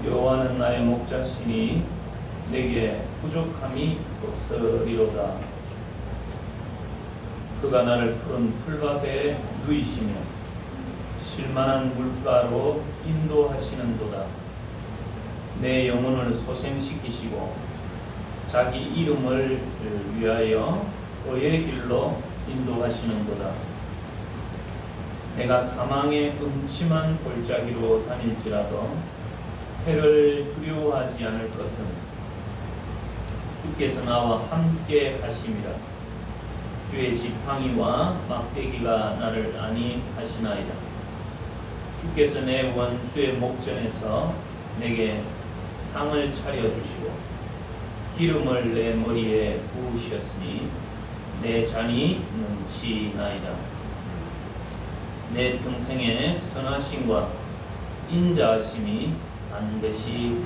여호와는 나의 목자시니 내게 부족함이 없으리로다. 그가 나를 푸른 풀밭에 누이시며 쉴만한 물가로 인도하시는도다. 내 영혼을 소생시키시고 자기 이름을 위하여 의의 길로 인도하시는도다. 내가 사망의 음침한 골짜기로 다닐지라도 해를 두려워하지 않을 것은 주께서 나와 함께 하심이라. 주의 지팡이와 막대기가 나를 안위하시나이다. 주께서 내 원수의 목전에서 내게 상을 차려주시고 기름을 내 머리에 부으셨으니 내 잔이 넘치나이다. 내 평생의 선하심과 인자하심이 반드시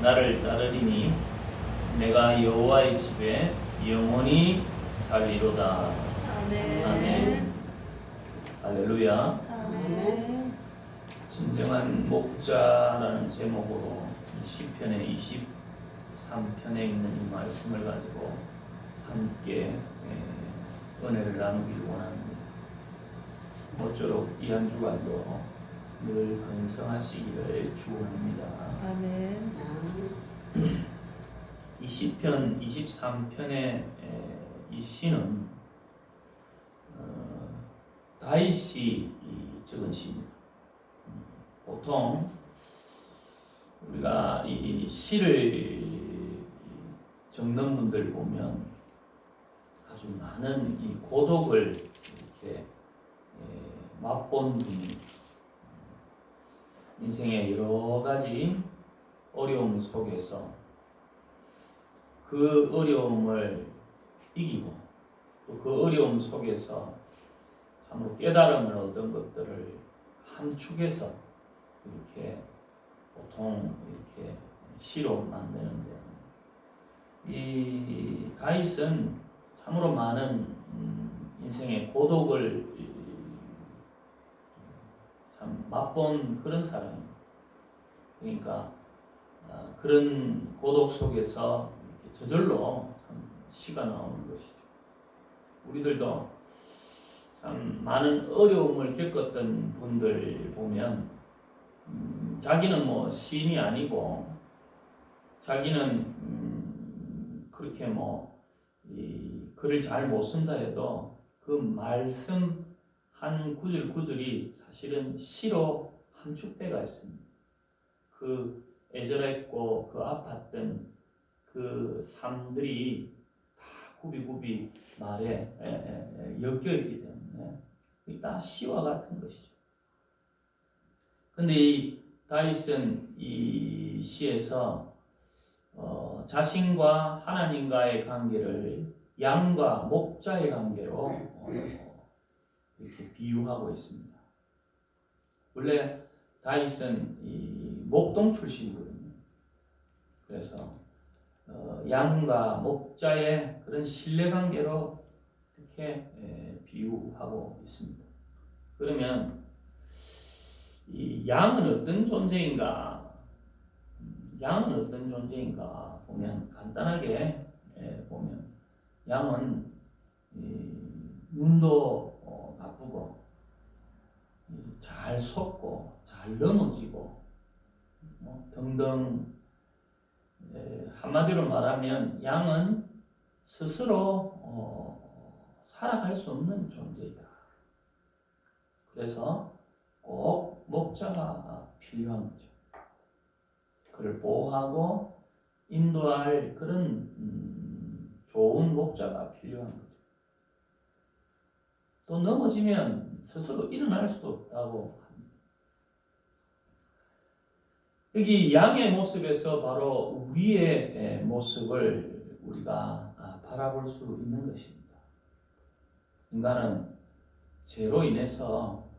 나를 따르리니 내가 여호와의 집에 영원히 살리로다. 아멘. 아멘. 할렐루야. 아멘. 진정한 목자라는 제목으로 시편의 23편에 있는 이 말씀을 가지고 함께 은혜를 나누기를 원합니다. 모쪼록 이 한 주간도 늘 건성하시기를 축원합니다. 아멘. 이 시편 23편의 이 시는 다윗이 적은 시입니다. 보통 우리가 이 시를 적는 분들 보면 아주 많은 이 고독을 이렇게 맛본 분이 인생의 여러 가지 어려움 속에서 그 어려움을 이기고 또 그 어려움 속에서 참으로 깨달음을 얻은 것들을 함축해서 이렇게 보통 이렇게 시로 만드는데, 이 다윗은 참으로 많은 인생의 고독을 참 맛본 그런 사람입니다. 그러니까 그런 고독 속에서 이렇게 저절로 참 시가 나오는 것이죠. 우리들도 참 많은 어려움을 겪었던 분들 보면 자기는 뭐 시인이 아니고 자기는 그렇게 이 글을 잘 못 쓴다 해도 그 말씀 한 구절 구절이 사실은 시로 함축되어 있습니다. 그 애절했고 그 아팠던 그 삶들이 다 굽이굽이 말에 엮여 있기 때문에 다 시와 같은 것이죠. 근데 이 다윗은 이 시에서 자신과 하나님과의 관계를 양과 목자의 관계로 이렇게 비유하고 있습니다. 원래 다윗은 이 목동 출신이거든요. 그래서 양과 목자의 그런 신뢰관계로 이렇게 비유하고 있습니다. 그러면 이 양은 어떤 존재인가? 양은 어떤 존재인가 보면 간단하게 보면 양은 눈도 나쁘고 잘 속고 잘 넘어지고 등등, 한마디로 말하면 양은 스스로 살아갈 수 없는 존재이다. 그래서 꼭 목자가 필요한 거죠. 그를 보호하고 인도할 그런 좋은 목자가 필요한 거죠. 또 넘어지면 스스로 일어날 수도 없다고 합니다. 여기 양의 모습에서 바로 우리의 모습을 우리가 바라볼 수 있는 것입니다. 인간은 죄로 인해서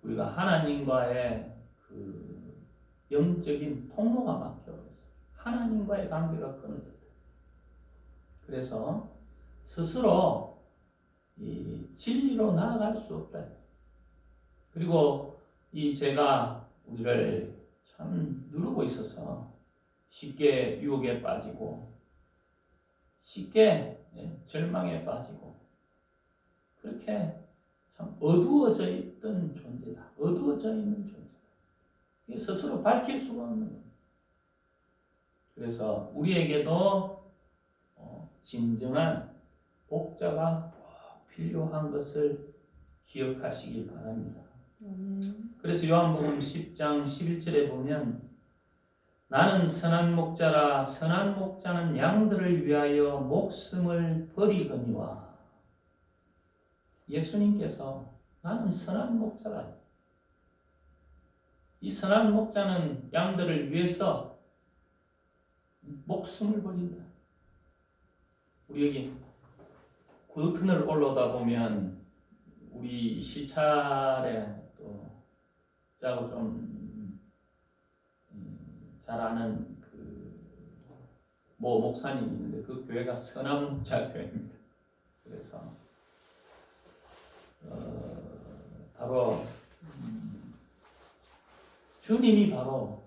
우리가 하나님과의 그 영적인 통로가 막혀버렸어요. 하나님과의 관계가 끊어졌다. 그래서 스스로 이 진리로 나아갈 수 없다. 그리고 이 죄가 우리를 참 누르고 있어서 쉽게 유혹에 빠지고 쉽게 절망에 빠지고 그렇게 참 어두워져 있던 존재다. 어두워져 있는 존재다. 이게 스스로 밝힐 수가 없는 겁니다. 그래서 우리에게도 진정한 목자가 꼭 필요한 것을 기억하시길 바랍니다. 아멘. 그래서 요한복음 10장 11절에 보면 나는 선한 목자라 선한 목자는 양들을 위하여 목숨을 버리거니와 예수님께서 나는 선한 목자라 이 선한 목자는 양들을 위해서 목숨을 버린다. 우리 여기 구두터널 올라오다 보면 우리 시찰에 또 짜고 좀 잘 아는 모 목사님이 있는데 그 교회가 선한 목자 교회입니다. 그래서 바로 주님이 바로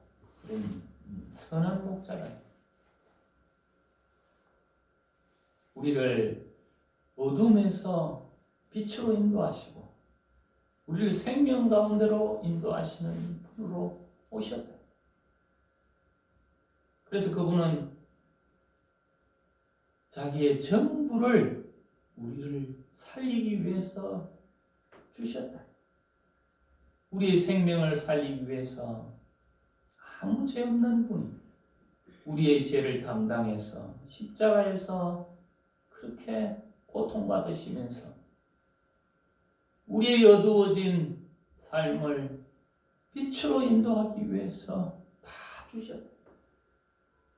선한 목자다. 우리를 어둠에서 빛으로 인도하시고 우리를 생명 가운데로 인도하시는 분으로 오셨다. 그래서 그분은 자기의 전부를 우리를 살리기 위해서 주셨다. 우리의 생명을 살리기 위해서 아무 죄 없는 분이 우리의 죄를 담당해서 십자가에서 그렇게 고통받으시면서 우리의 어두워진 삶을 빛으로 인도하기 위해서 다 주셨다.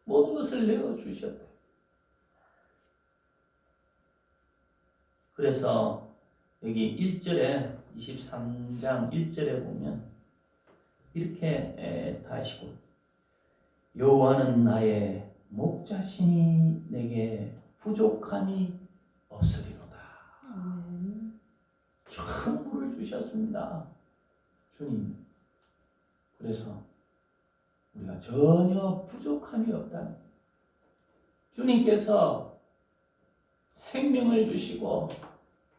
모든 것을 내어주셨다. 그래서 여기 1절에 23장 1절에 보면 이렇게 다 하시고 여호와는 나의 목자시니 내게 부족함이 없으리로다. 아멘. 전부를 주셨습니다. 주님. 그래서 우리가 전혀 부족함이 없다는 주님께서 생명을 주시고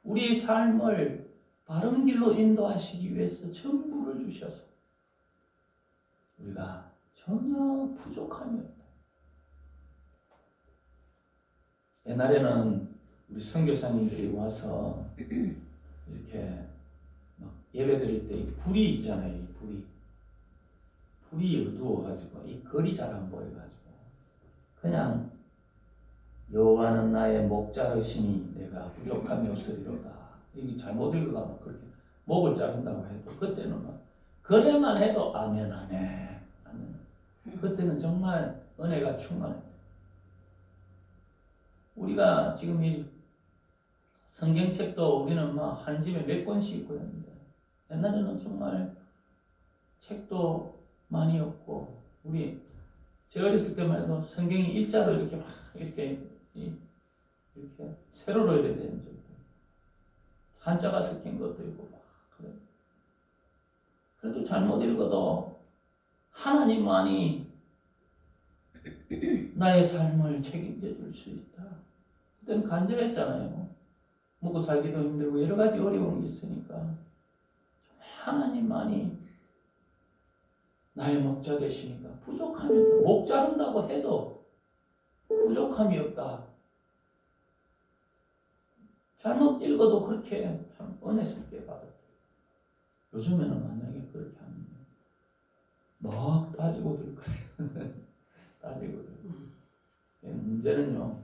우리의 삶을 바른 길로 인도하시기 위해서 전부를 주셔서 우리가 전혀 부족함이 없다. 옛날에는 우리 선교사님들이 와서 이렇게 막 예배 드릴 때 불이 있잖아요. 이 불이 어두워가지고 이 글이 잘 안 보여가지고 그냥 여호와는 나의 목자르시니 내가 부족함이 없으리로다. 이게 잘못 읽어가면 그렇게 목을 자른다고 해도 그때는 막 그래만 해도 아멘 아멘 아멘. 그때는 정말 은혜가 충만합니다. 우리가 지금 이 성경책도 우리는 막 한 집에 몇 권씩 있고 했는데 옛날에는 정말 책도 많이 없고 우리 제가 어렸을 때만 해도 성경이 일자로 이렇게 막 이렇게 세로로 이렇게 되는 적도 한자가 섞인 것도 있고 막 그래. 그래도 잘못 읽어도 하나님만이 나의 삶을 책임져 줄 수 있다. 그때는 간절했잖아요. 먹고 살기도 힘들고 여러 가지 어려움이 있으니까 하나님만이 나의 목자 되시니까 부족함이 없다. 목 자른다고 해도 부족함이 없다. 잘못 읽어도 그렇게 참 은혜스럽게 받았다. 요즘에는 만약에 그렇게 하면 막 따지고 들 거예요. 따지고 들 거예요. 문제는요,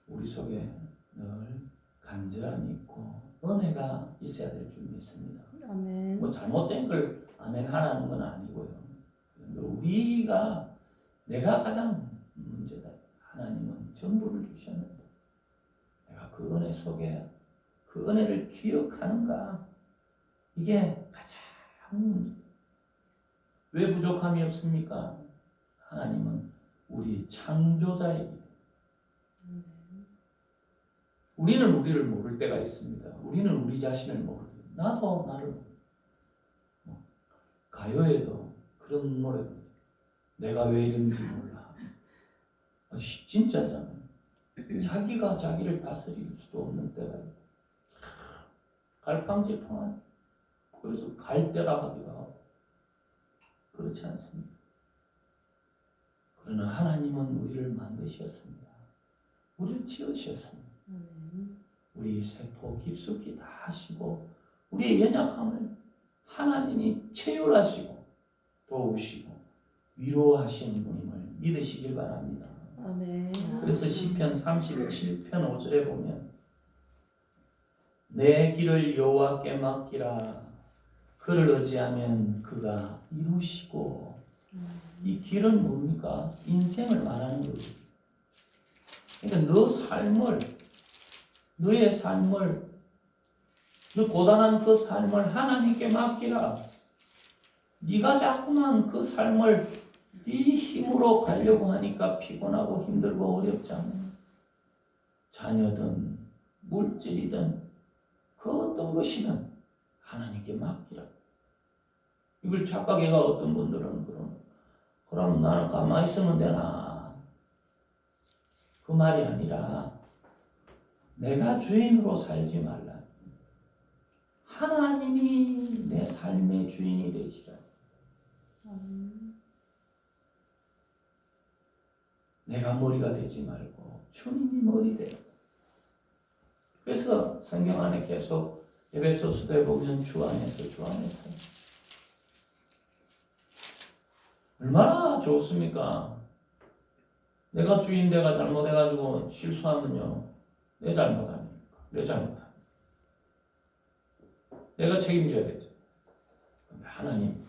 우리 속에 늘 간절함이 있고 은혜가 있어야 될 줄 믿습니다. 아멘. 뭐 잘못된 걸 아멘 하라는 건 아니고요. 우리가 내가 가장 문제다. 하나님은 전부를 주셨는데 내가 그 은혜 속에 그 은혜를 기억하는가? 이게 가장 문제. 왜 부족함이 없습니까? 하나님은 우리 창조자이기 때문에. 우리는 우리를 모를 때가 있습니다. 우리는 우리 자신을 모르고 나도 나를 가요에도 그런 노래. 내가 왜 이런지 몰라. 진짜잖아요. 자기가 자기를 다스릴 수도 없는 때가 있고 갈팡질팡한. 그래서 갈대라 하기도 하고 그렇지 않습니까? 그러나 하나님은 우리를 만드셨습니다. 우리를 지으셨습니다. 아멘. 우리 세포 깊숙이 다 아시고 우리의 연약함을 하나님이 체휼하시고 도우시고 위로하시는 분임을 믿으시길 바랍니다. 아멘. 그래서 시편 37편 5절에 보면 내 길을 여호와께 맡기라. 그를 의지하면 그가 이루시고. 이 길은 뭡니까? 인생을 말하는 거예요. 그러니까 너의 삶을, 너 고단한 그 삶을 하나님께 맡기라. 네가 자꾸만 그 삶을 네 힘으로 가려고 하니까 피곤하고 힘들고 어렵잖아요. 자녀든 물질이든 그 어떤 것이든 하나님께 맡기라. 이걸 착각해가 어떤 분들은 그럼 나는 가만히 있으면 되나? 그 말이 아니라 내가 주인으로 살지 말라. 하나님이 내 삶의 주인이 되시라. 내가 머리가 되지 말고 주님이 머리 되라. 그래서 성경 안에 계속 에베소서에 보면 주 안에서 얼마나 좋습니까? 내가 주인 내가 잘못해가지고 실수하면요 내 잘못 아닙니까? 내 잘못 아닙니까? 내가 책임져야 되죠. 근데 하나님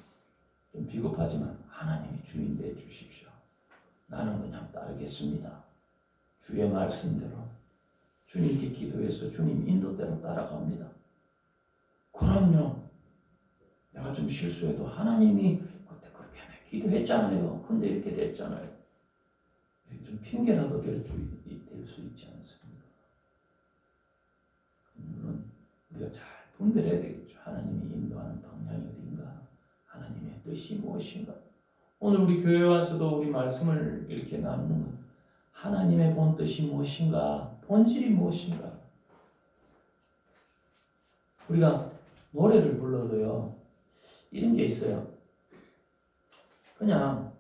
좀 비겁하지만 하나님이 주인 돼 주십시오. 나는 그냥 따르겠습니다. 주의 말씀대로 주님께 기도해서 주님 인도대로 따라갑니다. 그럼요. 내가 좀 실수해도 하나님이 그때 그렇게 기도했잖아요. 근데 이렇게 됐잖아요. 좀 핑계라도 될 수 있지 않습니까? 물론 우리가 잘 분별해야 되겠죠. 하나님이 인도하는 방향이 어딘가, 하나님의 뜻이 무엇인가. 오늘 우리 교회 와서도 우리 말씀을 이렇게 나누는 것, 하나님의 본 뜻이 무엇인가, 본질이 무엇인가. 우리가 노래를 불러도요 이런 게 있어요. 그냥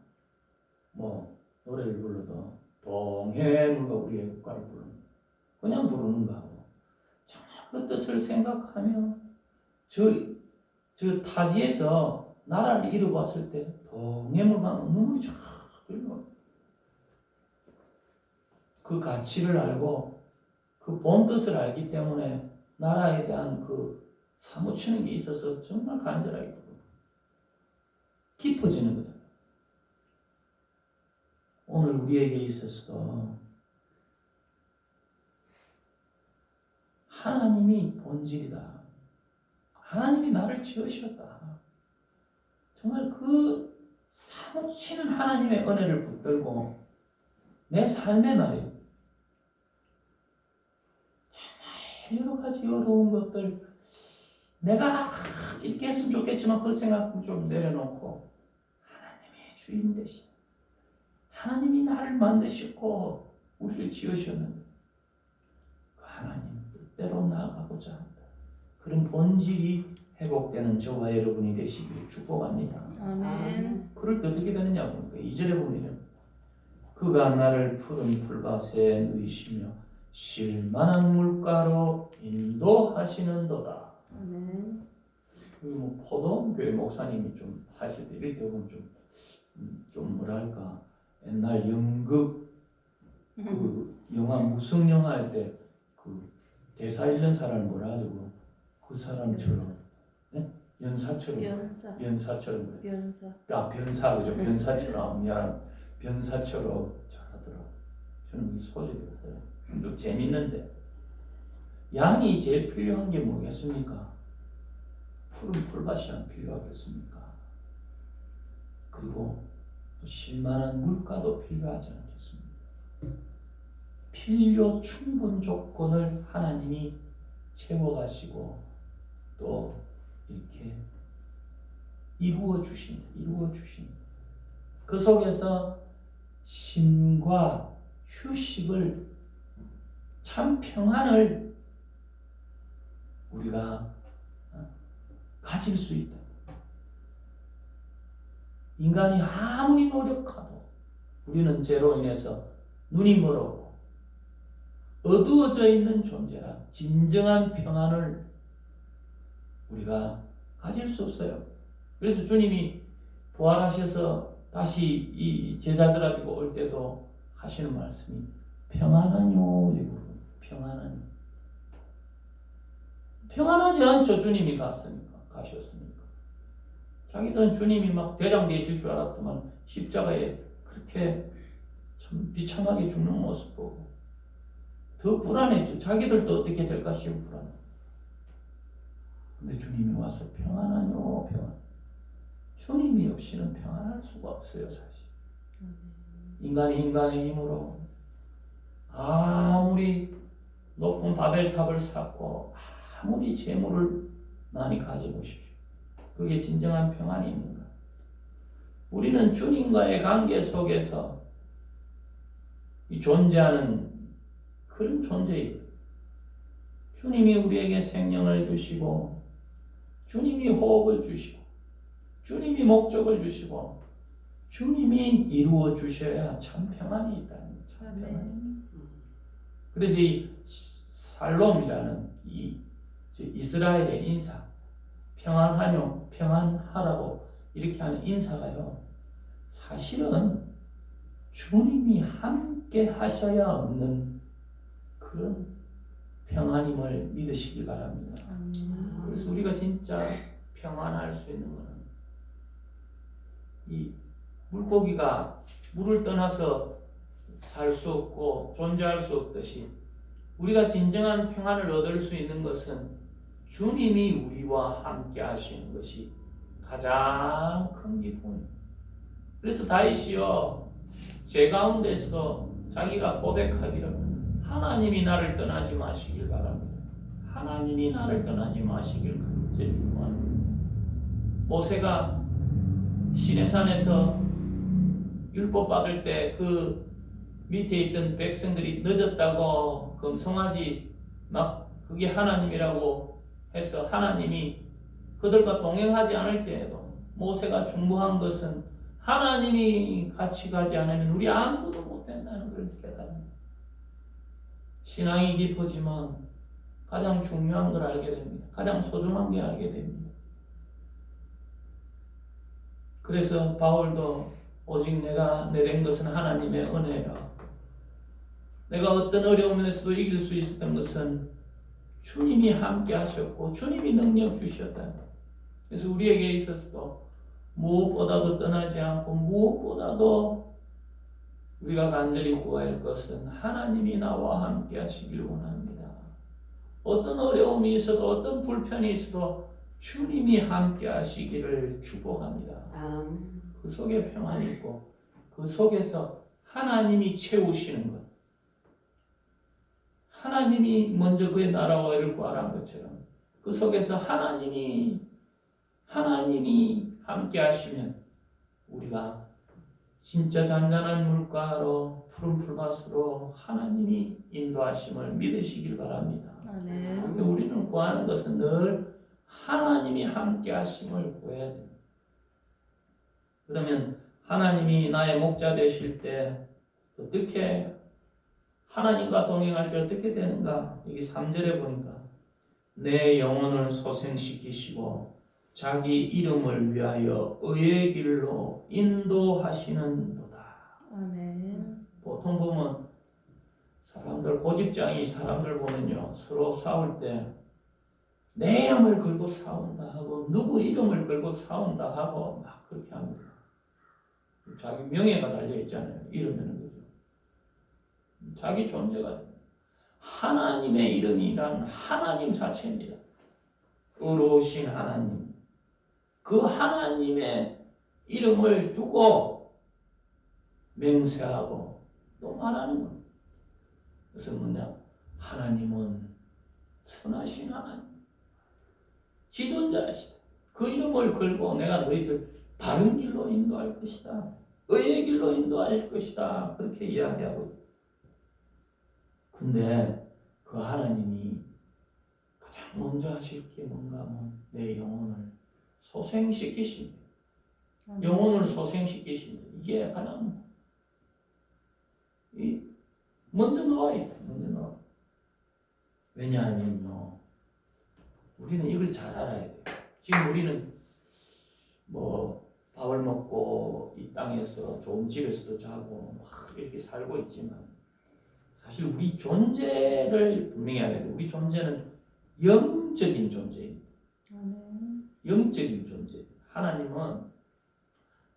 노래를 불러도 동해물과 우리의 국가를 부르는 그냥 부르는 거하고 정말 그 뜻을 생각하며 저 타지에서 나라를 잃어봤을 때 동해물과 눈물이 쫙 흘러. 그 가치를 알고 그 본 뜻을 알기 때문에 나라에 대한 그 사무치는 게 있어서 정말 간절하게 깊어지는 거죠. 오늘 우리에게 있어서 하나님이 본질이다. 하나님이 나를 지으셨다. 정말 그 사무치는 하나님의 은혜를 붙들고 내 삶의 말이 정말 여러 가지 어려운 것들 내가 이렇게 했으면 좋겠지만 그 생각을 좀 내려놓고 하나님의 주인 되신 하나님이 나를 만드셨고 우리를 지으셨는데 그 하나님 뜻대로 나아가고자 한다. 그런 본질이 회복되는 저와 여러분이 되시길 축복합니다. 아멘. 그럴 때 어떻게 되느냐 보니까 2절에 보면 그가 나를 푸른 풀밭에 누이시며 쉴만한 물가로 인도하시는도다. 아멘. 포도교회 목사님이 좀 하실 때 이럴 때 보면 좀 뭐랄까 옛날 연극 그 영화 무성 영화 할 때 그 대사 읽는 사람을 뭐라 하죠? 그 사람처럼 연사처럼 연사처럼 그래. 변사 그죠? 변사처럼 변사처럼 잘하더라고. 저는 이 소질이 없어요. 좀 재밌는데 양이 제일 필요한 게 뭐겠습니까? 푸른 풀밭이 안 필요하겠습니까? 그리고 또 쉴만한 물가도 필요하지 않겠습니까? 필요 충분 조건을 하나님이 채워가시고 또 이렇게 이루어 주신다. 이루어 주신다. 그 속에서 쉼과 휴식을, 참 평안을 우리가 가질 수 있다. 인간이 아무리 노력해도 우리는 죄로 인해서 눈이 멀었고 어두워져 있는 존재라 진정한 평안을 우리가 가질 수 없어요. 그래서 주님이 부활하셔서 다시 이 제자들한테 올 때도 하시는 말씀이 평안하뇨. 평안하뇨. 평안하지 않죠. 주님이 가셨으니까. 자기들은 주님이 막 대장 되실 줄 알았더만 십자가에 그렇게 참 비참하게 죽는 모습 보고 더 불안했죠. 자기들도 어떻게 될까 싶어 불안해. 근데 주님이 와서 평안하뇨. 평안. 주님이 없이는 평안할 수가 없어요. 사실. 인간이 인간의 힘으로 아무리 높은 바벨탑을 쌓고 아무리 재물을 많이 가져보십시오. 그게 진정한 평안이 있는가? 우리는 주님과의 관계 속에서 이 존재하는 그런 존재예요. 주님이 우리에게 생명을 주시고 주님이 호흡을 주시고 주님이 목적을 주시고 주님이 이루어 주셔야 참 평안이 있다는 거죠. 참 평안이. 그래서 이 살롬이라는 이 이스라엘의 인사, 평안하뇨, 평안하라고 이렇게 하는 인사가요, 사실은 주님이 함께 하셔야 없는 그런 평안임을 믿으시기 바랍니다. 그래서 우리가 진짜 평안할 수 있는 것은 이 물고기가 물을 떠나서 살 수 없고 존재할 수 없듯이 우리가 진정한 평안을 얻을 수 있는 것은 주님이 우리와 함께 하시는 것이 가장 큰 기쁨입니다. 그래서 다윗이요, 제 가운데서도 자기가 고백하기를 하나님이 나를 떠나지 마시길 바랍니다. 하나님이 나를 떠나지 마시길 간절히 구합니다. 모세가 시내산에서 율법 받을 때 그 밑에 있던 백성들이 늦었다고 금송아지 막 그게 하나님이라고 해서 하나님이 그들과 동행하지 않을 때에도 모세가 중보한 것은 하나님이 같이 가지 않으면 우리 아무것도 못된다는 걸 깨달습니다. 신앙이 깊어지면 가장 중요한 걸 알게 됩니다. 가장 소중한 게 알게 됩니다. 그래서 바울도 오직 내가 내린 것은 하나님의 은혜라. 내가 어떤 어려움에서도 이길 수 있었던 것은 주님이 함께 하셨고 주님이 능력 주셨다. 그래서 우리에게 있어서도 무엇보다도 떠나지 않고 무엇보다도 우리가 간절히 구할 것은 하나님이 나와 함께 하시길 원합니다. 어떤 어려움이 있어도 어떤 불편이 있어도 주님이 함께 하시기를 축복합니다. 그 속에 평안이 있고 그 속에서 하나님이 채우시는 것, 하나님이 먼저 그의 나라와 의를 구하라는 것처럼 그 속에서 하나님이 함께 하시면 우리가 진짜 잔잔한 물가로 푸른 풀밭으로 하나님이 인도하심을 믿으시길 바랍니다. 근데 우리는 구하는 것은 늘 하나님이 함께 하심을 구해야 됩니다. 그러면 하나님이 나의 목자 되실 때 어떻게 하나님과 동행할 때 어떻게 되는가? 여기 3절에 보니까 내 영혼을 소생시키시고 자기 이름을 위하여 의의 길로 인도하시는도다. 아멘. 보통 보면 사람들 고집장이 사람들 보면요 서로 싸울 때 내 이름을 걸고 싸운다 하고 누구 이름을 걸고 싸운다 하고 막 그렇게 합니다. 자기 명예가 달려 있잖아요. 이러면은 그죠. 자기 존재가 하나님의 이름이란 하나님 자체입니다. 의로우신 하나님. 그 하나님의 이름을 두고 맹세하고 또 말하는 겁니다. 그래서 뭐냐? 하나님은 선하신 하나님. 지존자시다. 그 이름을 걸고 내가 너희들 바른 길로 인도할 것이다. 의의 길로 인도할 것이다. 그렇게 이야기하고. 근데 그 하나님이 가장 먼저 하실 게 뭔가 하면 내 영혼을 소생시키신다. 영혼을 소생시키신다. 이게 가장 먼저 나와야 돼. 먼저 나와. 왜냐하면요, 우리는 이걸 잘 알아야 돼. 지금 우리는 뭐 밥을 먹고 이 땅에서 좋은 집에서도 자고 막 이렇게 살고 있지만 사실 우리 존재를 분명히 알아야 돼. 우리 존재는 영적인 존재입니다. 영적인 존재. 하나님은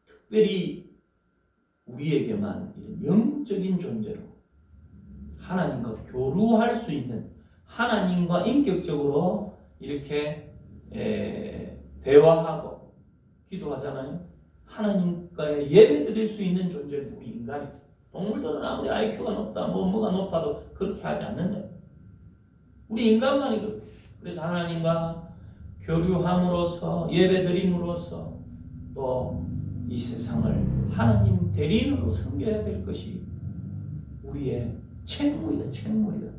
특별히 우리에게만 이런 영적인 존재로 하나님과 교류할 수 있는, 하나님과 인격적으로 이렇게 대화하고 기도하잖아요. 하나님과의 예배 드릴 수 있는 존재는 우리 인간이. 동물들은 아무리 IQ가 높다, 뭐가 높아도 그렇게 하지 않는다. 우리 인간만이 그렇게. 그래서 하나님과 교류함으로써, 예배 드림으로써 또 이 세상을 하나님 대리인으로 섬겨야 될 것이 우리의 책무이다, 책무이다.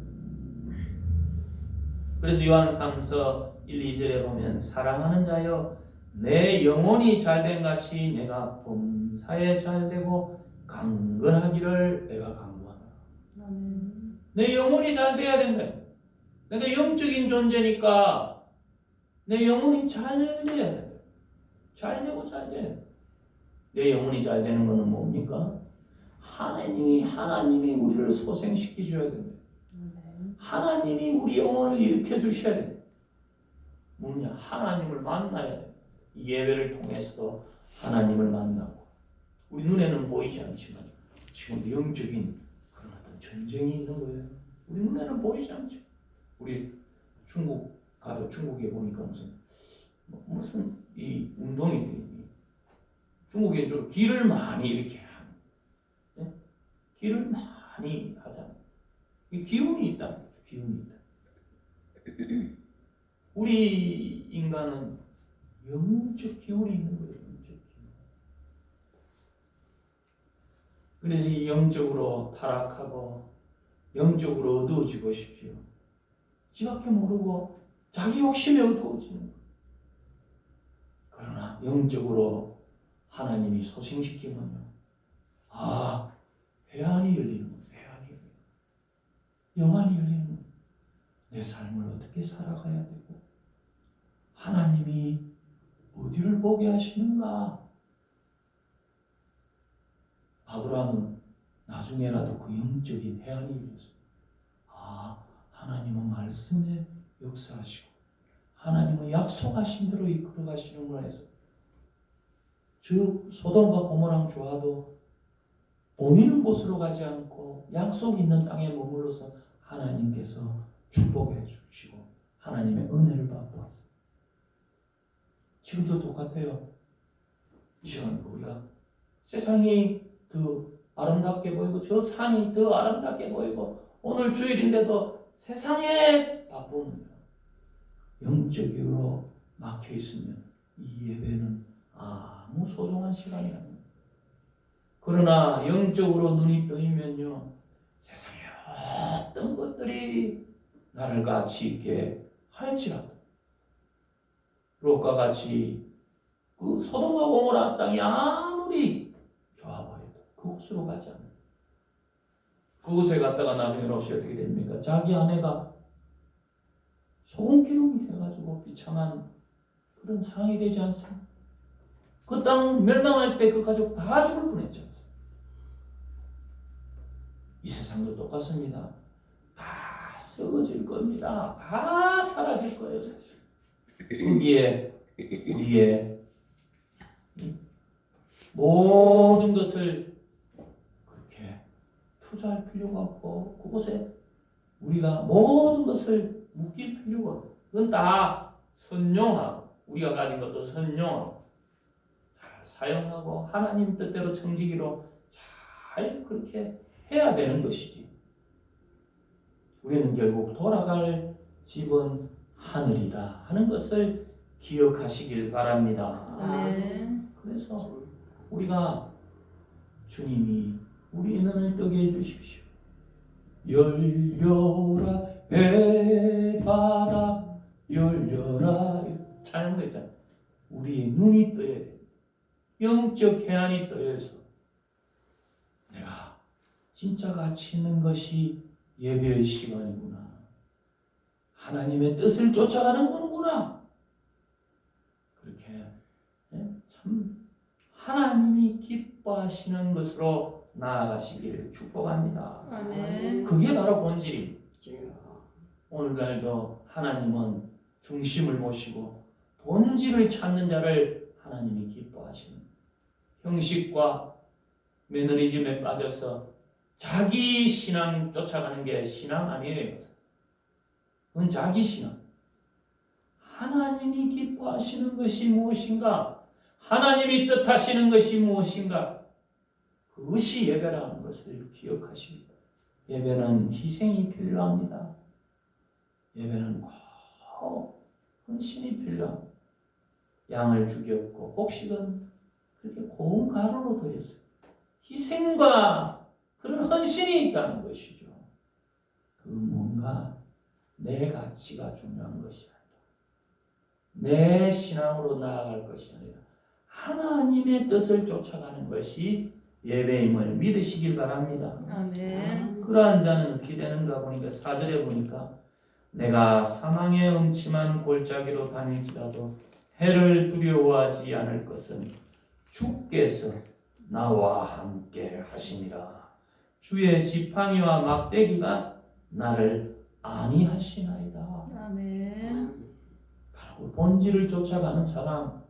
그래서 요한 3서 1, 2절에 보면 사랑하는 자여 내 영혼이 잘된 같이 내가 범사에 잘되고 강건하기를 내가 강구하노라. 내 영혼이 잘돼야 된다. 내가 영적인 존재니까 내 영혼이 잘돼야 된다. 잘되고 잘돼야 된다. 내 영혼이 잘되는 것은 뭡니까? 하나님이 우리를 소생시켜 줘야 된다. 하나님이 우리 영혼을 일으켜 주셔야 돼. 뭐냐? 하나님을 만나야 돼. 이 예배를 통해서도 하나님을 만나고 우리 눈에는 보이지 않지만 지금 영적인 그런 어떤 전쟁이 있는 거예요. 우리 눈에는 보이지 않죠. 우리 중국 가도 중국에 보니까 무슨 이 운동이 중국에 주로 길을 많이 이렇게 하는, 네? 길을 많이 하잖아요. 이 기운이 있다. 기운이 있다. 우리 인간은 영적 기운이 있는 거예요. 영적 기운. 그래서 이 영적으로 타락하고 영적으로 어두워지고 싶지요. 지밖에 모르고 자기 욕심에 어두워지는 거예요. 그러나 영적으로 하나님이 소생시키면요, 해안이 열리는 거예요. 해안이 열리는 거예요. 영안이 열리는 거예요. 내 삶을 어떻게 살아가야 되고 하나님이 어디를 보게 하시는가. 아브라함은 나중에라도 그 영적인 해안이 열렸어요. 하나님은 말씀에 역사하시고 하나님은 약속하신 대로 이끌어 가시는구나 해서 즉 소돔과 고모랑 좋아도 보이는 곳으로 가지 않고 약속 있는 땅에 머물러서 하나님께서 축복해 주시고 하나님의 은혜를 받고 왔어요. 지금도 똑같아요. 이 시간 우리가 세상이 더 아름답게 보이고 저 산이 더 아름답게 보이고 오늘 주일인데도 세상에 바쁘면 영적으로 막혀 있으면 이 예배는 아무 소중한 시간이 아닙니다. 그러나 영적으로 눈이 뜨이면요, 세상에 어떤 것들이 나를 가치 있게 할지라도 롯과 같이 그 소돔과 고모라 땅이 아무리 좋아 보여도 그곳으로 가지 않아요. 그곳에 갔다가 나중에 롯이 어떻게 됩니까? 자기 아내가 소금 기둥이 돼가지고 비참한 그런 상황이 되지 않습니까? 그 땅 멸망할 때 그 가족 다 죽을 뻔했지 않습니까? 이 세상도 똑같습니다. 다 썩어질 겁니다. 다 사라질 거예요, 사실. 거기에 우리의 모든 것을 그렇게 투자할 필요가 없고 그곳에 우리가 모든 것을 묶일 필요가 없고 그건 다 선용하고 우리가 가진 것도 선용하고 잘 사용하고 하나님 뜻대로 청지기로 잘 그렇게 해야 되는 것이지. 우리는 결국 돌아갈 집은 하늘이다 하는 것을 기억하시길 바랍니다. 아멘. 그래서 우리가 주님이 우리의 눈을 뜨게 해주십시오. 열려라 배바다 열려라 찬양도 있잖아요. 우리의 눈이 떠야 돼. 영적 해안이 떠야해서 내가 진짜 가치 있는 것이 예배의 시간이구나. 하나님의 뜻을 쫓아가는 거구나. 그렇게 참 하나님이 기뻐하시는 것으로 나아가시기를 축복합니다. 아멘. 그게 바로 본질입니다. 오늘날도 하나님은 중심을 모시고 본질을 찾는 자를 하나님이 기뻐하시는 형식과 매너리즘에 빠져서 자기 신앙 쫓아가는 게 신앙 아니에요. 그건 자기 신앙. 하나님이 기뻐하시는 것이 무엇인가? 하나님이 뜻하시는 것이 무엇인가? 그것이 예배라는 것을 기억하십니다. 예배는 희생이 필요합니다. 예배는 꼭 헌신이 필요합니다. 양을 죽였고 곡식은 그렇게 고운 가루로 드렸어요. 희생과 그런 헌신이 있다는 것이죠. 그 뭔가 내 가치가 중요한 것이 아니라 내 신앙으로 나아갈 것이 아니라 하나님의 뜻을 쫓아가는 것이 예배임을 믿으시길 바랍니다. 아멘. 그러한 자는 어떻게 되는가 보니까 4절에 보니까 내가 사망의 음침한 골짜기로 다닐지라도 해를 두려워하지 않을 것은 주께서 나와 함께 하시니라. 주의 지팡이와 막대기가 나를 안위하시나이다. 아멘. 바로 그 본질을 쫓아가는 사람,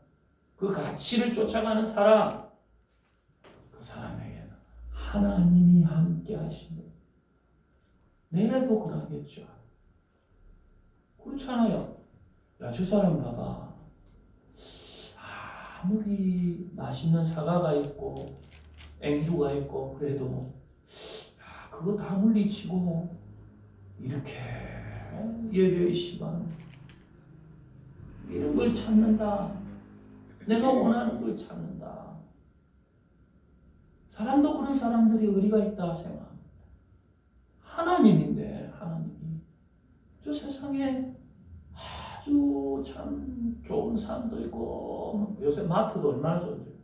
그 가치를 쫓아가는 사람, 그 사람에게는 하나님이 함께 하시는. 내래도 그러겠죠. 그렇잖아요. 야, 저 사람 봐봐. 아무리 맛있는 사과가 있고 앵두가 있고 그래도 야, 그거 다 물리치고 이렇게 예배의 시간 이런 걸 찾는다. 내가 원하는 걸 찾는다. 사람도 그런 사람들이 의리가 있다 생각합니다. 하나님인데 하나님이 저 세상에 아주 참 좋은 산도 있고 요새 마트도 얼마나 좋은지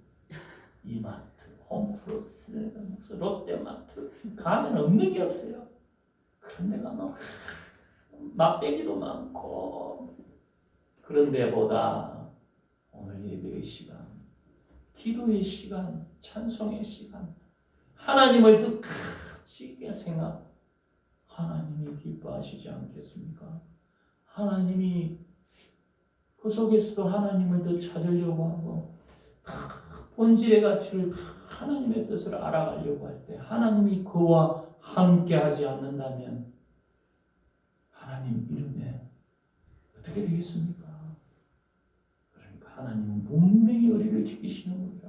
이마트, 홈플러스, 롯데마트 가면 없는 게 없어요. 그런 데가 막 맛배기도 많고 그런 데보다 오늘 예배의 시간, 기도의 시간, 찬송의 시간 하나님을 더 가치 있게 생각 하나님이 기뻐하시지 않겠습니까? 하나님이 그 속에서도 하나님을 더 찾으려고 하고 본질의 가치를 하나님의 뜻을 알아가려고 할 때 하나님이 그와 함께하지 않는다면 하나님 이름에 어떻게 되겠습니까? 그러니까 하나님은 분명히 의리를 지키시는 겁니다.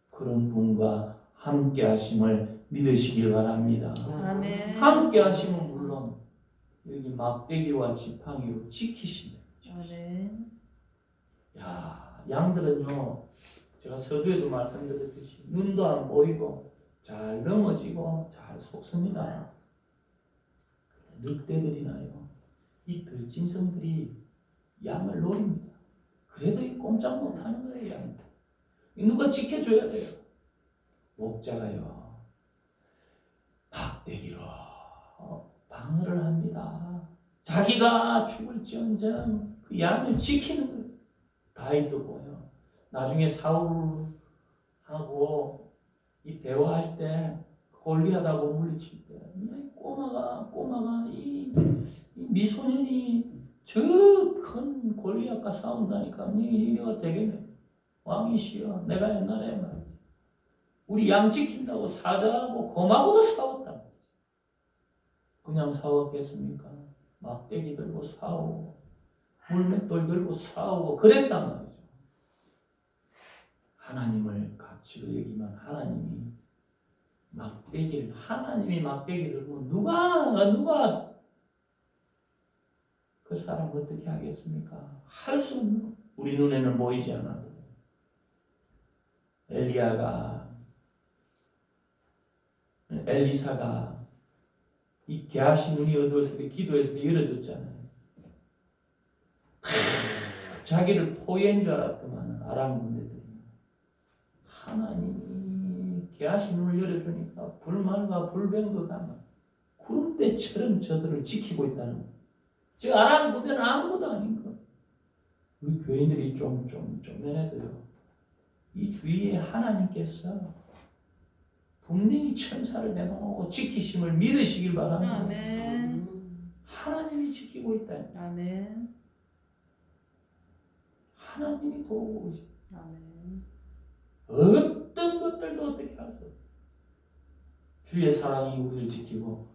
그런 분과 함께하심을 믿으시길 바랍니다. 아멘. 함께하심은 물론 여기 막대기와 지팡이로 지키신다. 아멘. 야, 양들은요, 제가 서두에도 말씀드렸듯이 눈도 안 보이고 잘 넘어지고 잘 속습니다. 늑대들이나요, 이 들짐승들이 양을 노립니다. 그래도 이 꼼짝 못하는 거예요, 양들. 누가 지켜줘야 돼요. 목자가요, 막대기로 방어를 합니다. 자기가 죽을지언정 그 양을 지키는 거예요. 다윗도 보여. 나중에 사울하고 이 대화할 때 골리앗하고 물리칠 때 꼬마가 이 미소년이 저 큰 골리앗과 싸운다니까 니가 되겠네. 왕이시여, 내가 옛날에 말이지 우리 양 지킨다고 사자하고 곰하고도 싸웠단 말이지. 그냥 싸웠겠습니까? 막대기 들고 싸우고 물맷돌 들고 싸우고 그랬단 말이죠. 하나님을 가치로 여기면 하나님이 막대기를 들고 누가 그 사람 어떻게 하겠습니까? 할 수 없는 우리 눈에는 보이지 않아도 엘리사가 이 게하시 눈이 어두웠을 때 기도했을 때 열어줬잖아요. 자기를 포위한 줄 알았더만 아람 군대들이 하나님이 게하시 눈을 열어주니까 불말과 불병거가 구름대처럼 저들을 지키고 있다는 거예요. 즉 아람 군대는 아무것도 아닌 거. 우리 교인들이 좀 면해도요. 이 주위에 하나님께서 분명히 천사를 내놓고 지키심을 믿으시길 바랍니다. 아멘. 하나님이 지키고 있다. 아멘. 하나님이 도우고 있다. 아멘. 어떤 것들도 어떻게 할 수 없어요. 주의 사랑이 우리를 지키고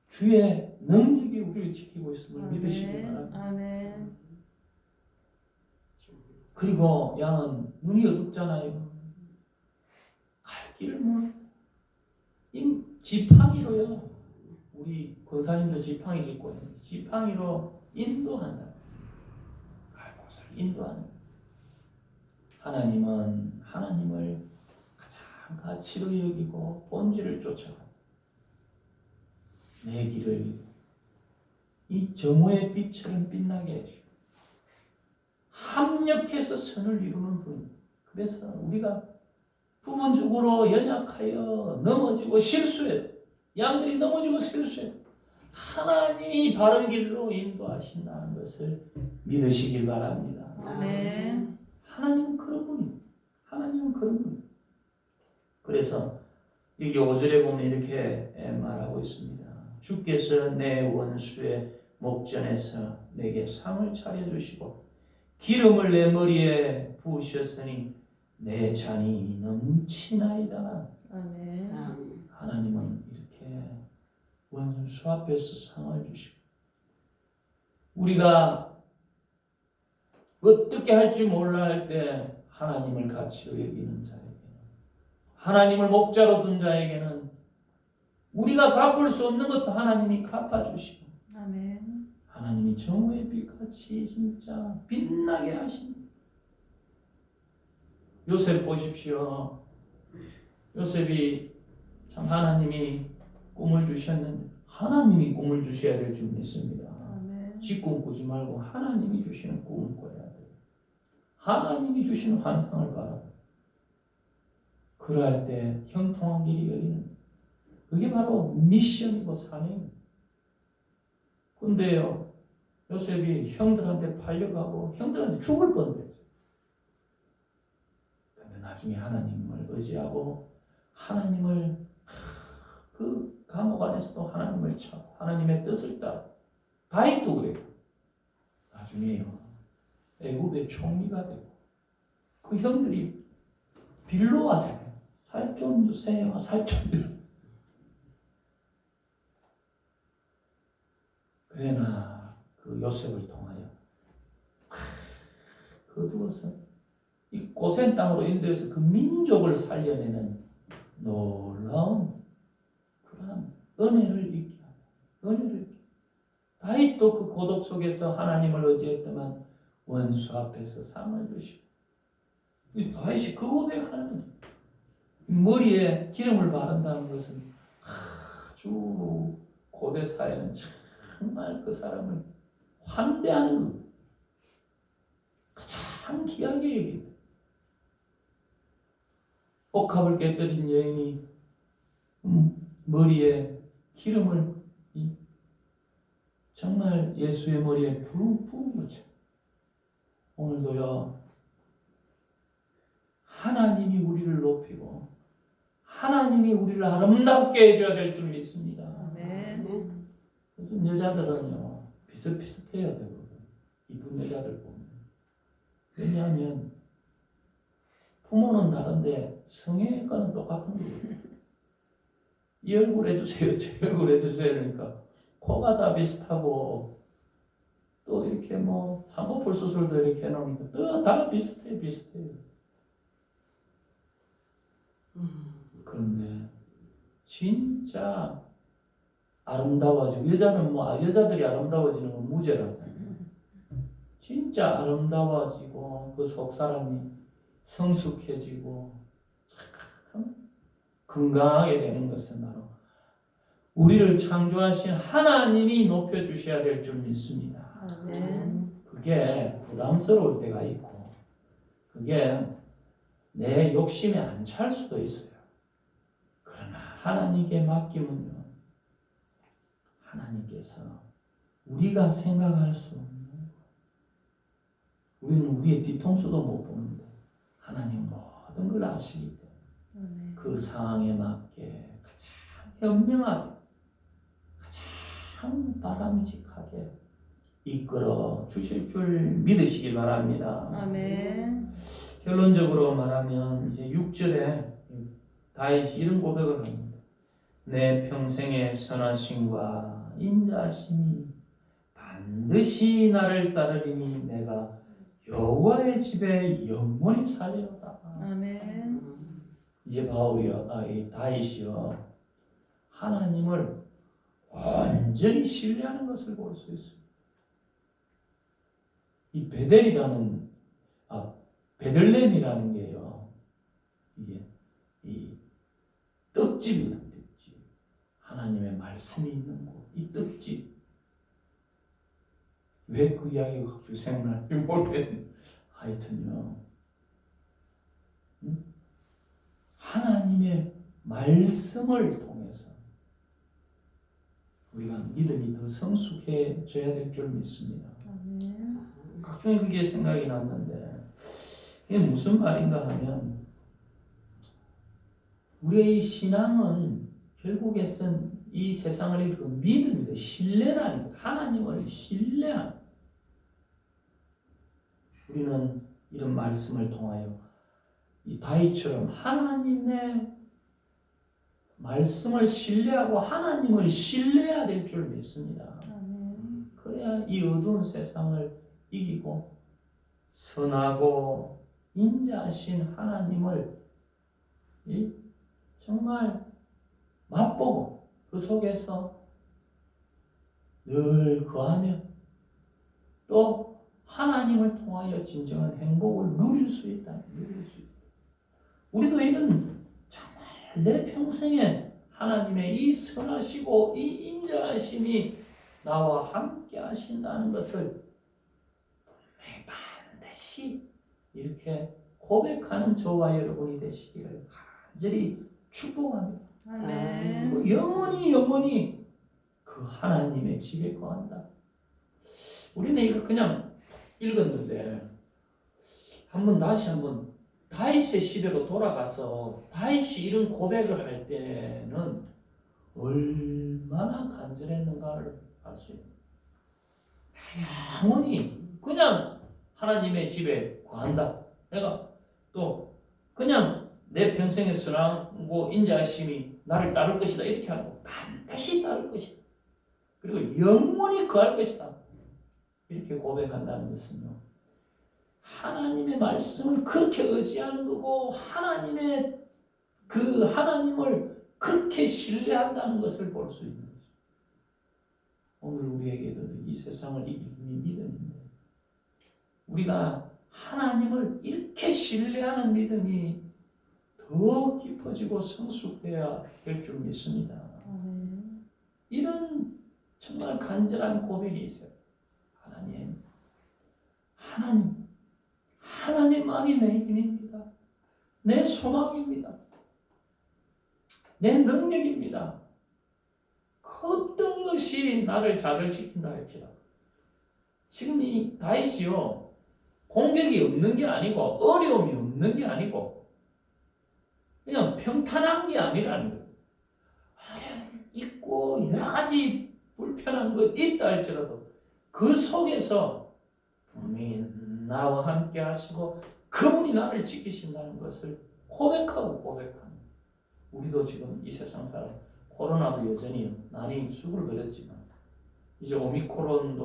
주의 능력이 우리를 지키고 있음을 믿으시길 바랍니다. 아멘. 그리고 양은 눈이 어둡잖아요. 갈 길을 모르고 지팡이로요. 우리 권사님도 지팡이 짚고 있는데 지팡이로 인도한다. 갈 곳을 인도하는. 하나님은 하나님을 가장 가치로 여기고 본질을 쫓아가. 내 길을 이 정오의 빛처럼 빛나게 해주고 합력해서 선을 이루는 분. 그래서 우리가 부분적으로 연약하여 넘어지고 실수해도 양들이 넘어지고 실수해도 하나님이 바른 길로 인도하신다는 것을 믿으시길 바랍니다. 아멘. 하나님은 그런 분입니다. 하나님은 그런 분입니다. 그래서 여기 5절에 보면 이렇게 말하고 있습니다. 주께서 내 원수의 목전에서 내게 상을 차려주시고 기름을 내 머리에 부으셨으니 내 잔이 넘치나이다. 아멘. 하나님은 이렇게 원수 앞에서 상을 주시고 우리가 어떻게 할지 몰라 할 때 하나님을 가치로 여기는 자에게는 하나님을 목자로 둔 자에게는 우리가 갚을 수 없는 것도 하나님이 갚아주시고 아멘. 하나님이 정오의 빛같이 진짜 빛나게 하십니다. 요셉 보십시오. 요셉이 참 하나님이 꿈을 주셨는데 하나님이 꿈을 주셔야 될 줄 믿습니다. 아멘. 지 꿈 꾸지 말고 하나님이 주시는 꿈을 꿔야 돼요. 하나님이 주시는 환상을 봐라. 그럴 때 형통한 길이 열리는 그게 바로 미션이고 사명입니다. 근데요 요셉이 형들한테 팔려가고 형들한테 죽을 뻔했어요. 근데 나중에 하나님을 의지하고 하나님을 그 감옥 안에서도 하나님을 찾고 하나님의 뜻을 따라 다윗도 그래요. 나중에요 애굽의 총리가 되고 그 형들이 빌로하잖아요. 살 좀 주세요. 살 좀 주세요. 그러나 그 요셉을 통하여 거두어서 이 고센 땅으로 인도해서 그 민족을 살려내는 놀라운 그러한 은혜를 잊게 하다. 은혜를 잊게. 다윗도 그 고독 속에서 하나님을 의지했더만 원수 앞에서 상을 주시고 이 다윗이 그 고백하는 거예요. 머리에 기름을 바른다는 것은 아주 고대 사회는 정말 그 사람을 환대하는 것 가장 귀하게 여깁니다. 옥합을 깨뜨린 여인이 머리에 기름을 정말 예수의 머리에 부은 거죠. 오늘도요 하나님이 우리를 높이고 하나님이 우리를 아름답게 해줘야 될 줄 믿습니다. 아멘. 요즘 여자들은요 비슷비슷해야 되거든요. 이쁜 여자들 보면. 왜냐하면 부모는 다른데 성형외과는 똑같은 거예요. 이 얼굴 해주세요, 저 얼굴 해주세요. 그러니까 코가 다 비슷하고 또 이렇게 뭐 쌍꺼풀 수술도 이렇게 해놓으니까 또 다 비슷해요. 그런데 진짜 아름다워지고 여자는 뭐 여자들이 아름다워지는 건 무죄라잖아요. 진짜 아름다워지고 그 속 사람이 성숙해지고 참 건강하게 되는 것은 바로 우리를 창조하신 하나님이 높여주셔야 될 줄 믿습니다. 아멘. 그게 부담스러울 때가 있고 그게 내 욕심에 안 찰 수도 있어요. 그러나 하나님께 맡기면요, 하나님께서 우리가 생각할 수 없는, 우리는 우리의 뒤통수도 못 보는데 하나님 모든 걸 아시기 때문에 아멘. 그 상황에 맞게 가장 현명하게, 가장 바람직하게 이끌어 주실 줄 믿으시길 바랍니다. 아멘. 결론적으로 말하면 이제 6절에 다윗이 이런 고백을 합니다. 내 평생의 선하심과 인자하심이 반드시 나를 따르리니 내가 여호와의 집에 영원히 살리로다. 아멘. 이제 이 다윗이요, 하나님을 완전히 신뢰하는 것을 볼 수 있습니다. 이 베들렘이라는 게요, 이게 이 떡집이거든요. 떡집. 하나님의 말씀이 있는 곳, 이 떡집. 왜 그 이야기가 갑자기 생각나는지 모르겠는데 하여튼요, 하나님의 말씀을 통해서 우리가 믿음이 더 성숙해져야 될 줄 믿습니다. 아멘. 각종의 그게 생각이 났는데 이게 무슨 말인가 하면 우리의 이 신앙은 결국에는 이 세상을 이끄는 믿음이다. 신뢰라는 것. 하나님을 신뢰하는. 우리는 이런 말씀을 통하여 이 다윗처럼 하나님의 말씀을 신뢰하고 하나님을 신뢰해야 될 줄 믿습니다. 아멘. 그래야 이 어두운 세상을 이기고 선하고 인자하신 하나님을 정말 맛보고 그 속에서 늘 거하며 또 하나님을 통하여 진정한 행복을 누릴 수 있다. 우리도 이런 정말 내 평생에 하나님의 이 선하시고 이 인자하심이 나와 함께 하신다는 것을 분명히 반드시 이렇게 고백하는 저와 여러분이 되시기를 간절히 축복합니다. 아멘. 그리고 영원히 그 하나님의 집에 거한다. 우리는 이거 그냥 읽었는데 다시 한번 다윗의 시대로 돌아가서 다윗이 이런 고백을 할 때는 얼마나 간절했는가를 알 수 있는. 영원히 그냥 하나님의 집에 거한다. 내가 또 그냥 내 평생의 선하고 인자하심이 나를 따를 것이다. 이렇게 하는 거 반드시 따를 것이다. 그리고 영원히 거할 것이다. 이렇게 고백한다는 것은요, 하나님의 말씀을 그렇게 의지하는 거고 하나님의 그 하나님을 그렇게 신뢰한다는 것을 볼 수 있는 거죠. 오늘 우리에게도 이 세상을 이기는 믿음인데 우리가 하나님을 이렇게 신뢰하는 믿음이 더 깊어지고 성숙해야 될 줄 믿습니다. 아멘. 이런 정말 간절한 고백이 있어요. 하나님만이 내 힘입니다. 내 소망입니다. 내 능력입니다. 그 어떤 것이 나를 좌절시킨다 할지라도. 지금 이 다윗이요, 공격이 없는 게 아니고 어려움이 없는 게 아니고 그냥 평탄한 게 아니라는 거예요. 어려움 있고 여러 가지 불편한 것 있다 할지라도 그 속에서 분명히 나와 함께 하시고 그분이 나를 지키신다는 것을 고백하는. 우리도 지금 이 세상 사람, 코로나도 여전히 많이 수그러들었지만 이제 오미크론을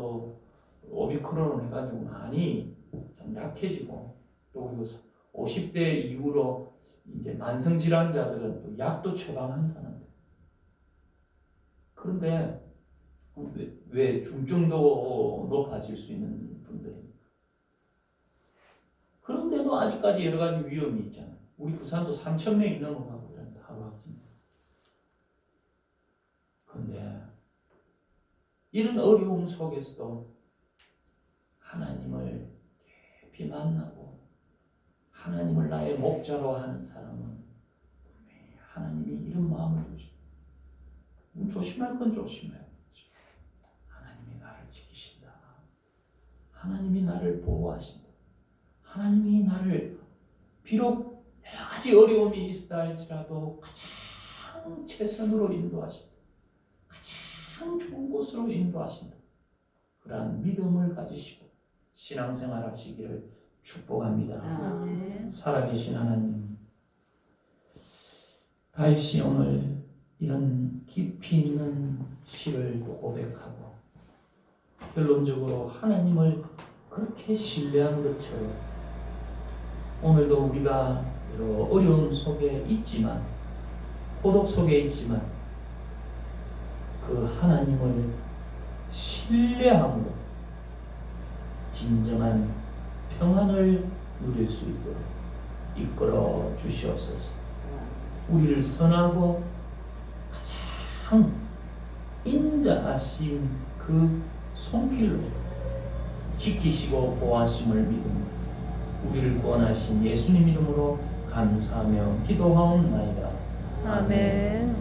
해가지고 많이 좀 약해지고 또 그리고 50대 이후로 이제 만성질환자들은 또 약도 처방한다는데, 그런데 왜 중증도 높아질 수 있는 분들이 그런데도 아직까지 여러 가지 위험이 있잖아요. 우리 부산도 3,000명이 넘어가고 그러는데 하루 확진. 근데 이런 어려움 속에서도 하나님을 깊이 만나고 하나님을 나의 목자로 하는 사람은 분명히 하나님이 이런 마음을 주시고 조심할 건 조심해야지. 하나님이 나를 지키신다. 하나님이 나를 보호하신다. 하나님이 나를 비록 여러 가지 어려움이 있다 할지라도 가장 최선으로 인도하신다. 가장 좋은 곳으로 인도하신다. 그러한 믿음을 가지시고 신앙생활 하시기를 축복합니다. 아멘. 살아계신 하나님, 다윗이 오늘 이런 깊이 있는 시를 고백하고 결론적으로 하나님을 그렇게 신뢰한 것처럼 오늘도 우리가 여러 어려움 속에 있지만 고독 속에 있지만 그 하나님을 신뢰함으로 진정한 평안을 누릴 수 있도록 이끌어 주시옵소서. 우리를 선하고 가장 인자하신 그 손길로 지키시고 보호하심을 믿으며 우리를 구원하신 예수님 이름으로 감사하며 기도하옵나이다. 아멘.